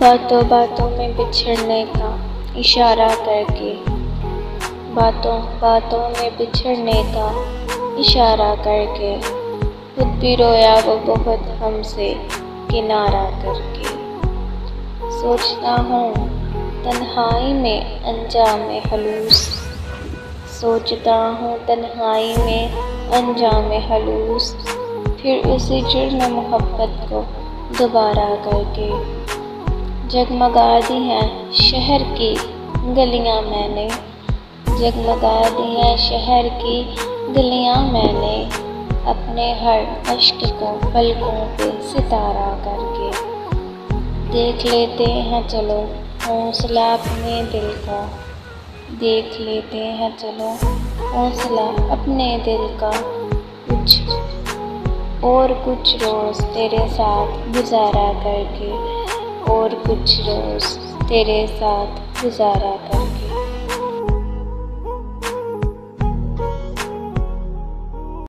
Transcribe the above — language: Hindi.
बातों बातों में बिछड़ने का इशारा करके, बातों बातों में बिछड़ने का इशारा करके, खुद भी रोया वो बहुत हमसे किनारा करके। सोचता हूँ तन्हाई में अंजाम हलूस, सोचता हूँ तन्हाई में अंजाम हलूस, फिर उसी जुर्म मोहब्बत को दोबारा करके। जगमगा दी हैं शहर की गलियां मैंने, जगमगा दी हैं शहर की गलियां मैंने, अपने हर अश्क को पलकों पे सितारा करके। देख लेते हैं चलो हौसला अपने दिल का, देख लेते हैं चलो हौसला अपने दिल का, कुछ रोज़ तेरे साथ गुजारा करके, और कुछ रोज़ तेरे साथ गुजारा करके।